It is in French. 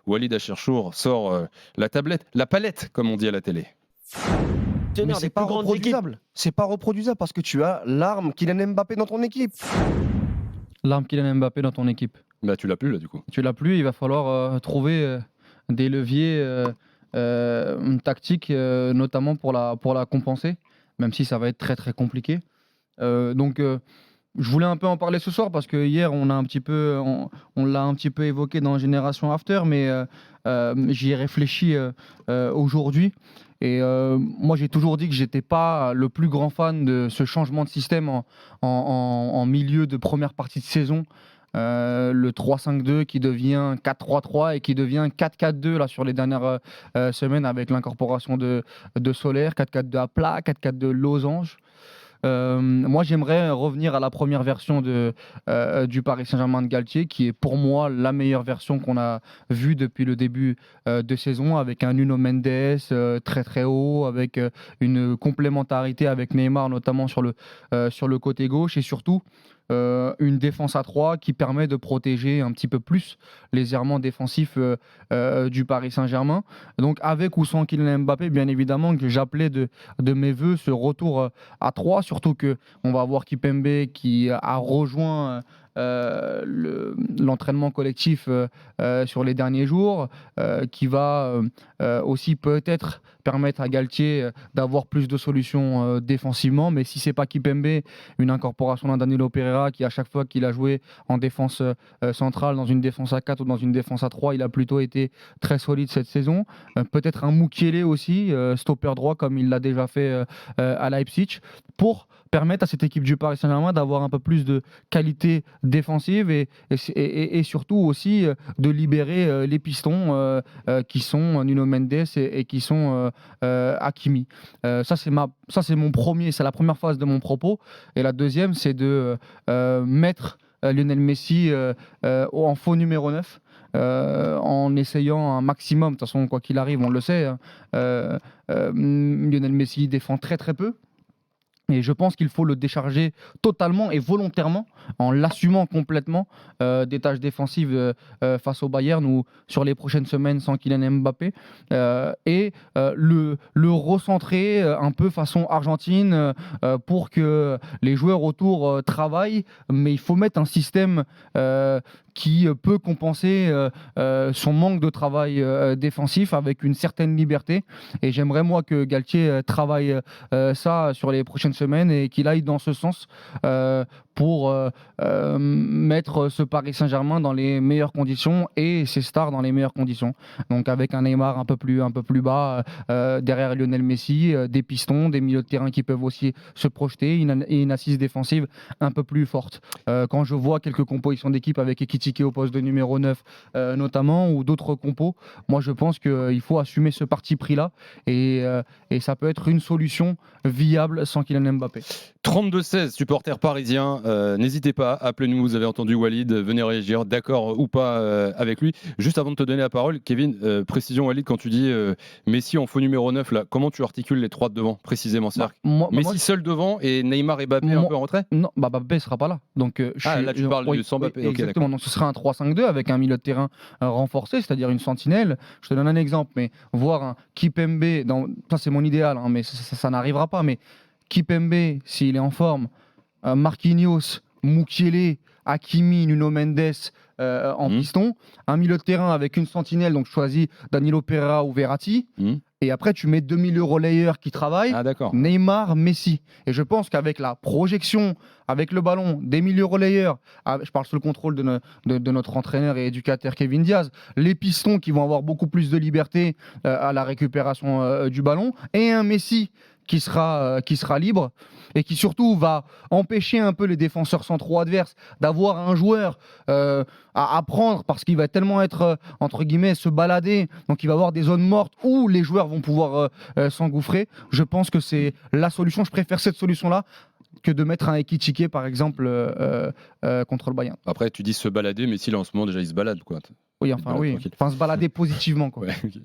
Walid Acharchour sort la palette, comme on dit à la télé. Mais c'est pas reproduisable. C'est pas reproduisable parce que tu as l'arme Kylian Mbappé dans ton équipe. L'arme Kylian Mbappé dans ton équipe. Bah tu l'as plus là du coup. Tu l'as plus, il va falloir trouver des leviers tactiques, notamment pour la compenser, même si ça va être très très compliqué. Donc je voulais un peu en parler ce soir parce que hier on l'a un petit peu évoqué dans Génération After, mais j'y ai réfléchi aujourd'hui. Et moi j'ai toujours dit que j'étais pas le plus grand fan de ce changement de système en milieu de première partie de saison. Le 3-5-2 qui devient 4-3-3 et qui devient 4-4-2 là sur les dernières semaines avec l'incorporation de Soler, 4-4-2 à plat, 4-4-2 losange. Moi j'aimerais revenir à la première version du Paris Saint-Germain de Galtier, qui est pour moi la meilleure version qu'on a vue depuis le début de saison, avec un Nuno Mendes très très haut, avec une complémentarité avec Neymar notamment sur le côté gauche, et surtout une défense à 3 qui permet de protéger un petit peu plus les errements défensifs du Paris Saint-Germain. Donc avec ou sans Kylian Mbappé, bien évidemment que j'appelais de mes voeux ce retour à 3, surtout qu'on va avoir Kimpembe qui a rejoint l'entraînement collectif sur les derniers jours, qui va aussi peut-être permettre à Galtier d'avoir plus de solutions défensivement. Mais si c'est pas Kimpembe, une incorporation d'un Danilo Pereira qui, à chaque fois qu'il a joué en défense centrale, dans une défense à 4 ou dans une défense à 3, il a plutôt été très solide cette saison. Peut-être un Mukiele aussi, stopper droit comme il l'a déjà fait à Leipzig, pour permettre à cette équipe du Paris Saint-Germain d'avoir un peu plus de qualité défensive et surtout aussi de libérer les pistons qui sont Nuno Mendes et qui sont Hakimi. Ça c'est la première phase de mon propos. Et la deuxième, c'est de mettre Lionel Messi en faux numéro 9. En essayant un maximum, de toute façon quoi qu'il arrive on le sait, Lionel Messi défend très très peu. Et je pense qu'il faut le décharger totalement et volontairement, en l'assumant complètement, des tâches défensives face au Bayern ou sur les prochaines semaines sans Kylian Mbappé, et le recentrer un peu façon Argentine pour que les joueurs autour travaillent, mais il faut mettre un système qui peut compenser son manque de travail défensif avec une certaine liberté. Et j'aimerais moi que Galtier travaille ça sur les prochaines semaines et qu'il aille dans ce sens pour mettre ce Paris Saint-Germain dans les meilleures conditions et ses stars dans les meilleures conditions. Donc avec un Neymar un peu plus bas, derrière Lionel Messi, des pistons, des milieux de terrain qui peuvent aussi se projeter, et une assise défensive un peu plus forte. Quand je vois quelques compositions d'équipe avec Ekitike au poste de numéro 9 notamment, ou d'autres compos, moi je pense qu'il faut assumer ce parti pris-là, et ça peut être une solution viable sans Kylian Mbappé. 32-16, supporters parisiens, n'hésitez pas, appelez-nous, vous avez entendu Walid, venez réagir, d'accord ou pas avec lui. Juste avant de te donner la parole, Kevin, précision Walid, quand tu dis Messi en faux numéro 9, là, comment tu articules les trois de devant précisément? Messi seul devant et Neymar et Mbappé un peu en retrait? Non, Mbappé ne sera pas là. Donc, là tu parles du sans Mbappé. Oui, exactement, donc ce sera un 3-5-2 avec un milieu de terrain renforcé, c'est-à-dire une sentinelle. Je te donne un exemple, mais voir un Kimpembe, ça c'est mon idéal, mais ça n'arrivera pas, mais Kimpembe, s'il est en forme, Marquinhos, Mukiele, Hakimi, Nuno Mendes en piston, un milieu de terrain avec une sentinelle, donc choisis Danilo Pereira ou Verratti, et après tu mets 2 milieux relayeurs qui travaillent, Neymar, Messi. Et je pense qu'avec la projection, avec le ballon, des milieux relayeurs, je parle sous le contrôle de notre entraîneur et éducateur Kevin Diaz, les pistons qui vont avoir beaucoup plus de liberté à la récupération du ballon, et un Messi qui sera libre et qui surtout va empêcher un peu les défenseurs centraux adverses d'avoir un joueur à prendre, parce qu'il va tellement être entre guillemets se balader, donc il va avoir des zones mortes où les joueurs vont pouvoir s'engouffrer. Je pense que c'est la solution, je préfère cette solution-là que de mettre un Ekitike par exemple contre le Bayern. Après tu dis se balader, mais si là en ce moment déjà il se balade quoi. Oui, enfin se balader positivement quoi. Ouais, okay.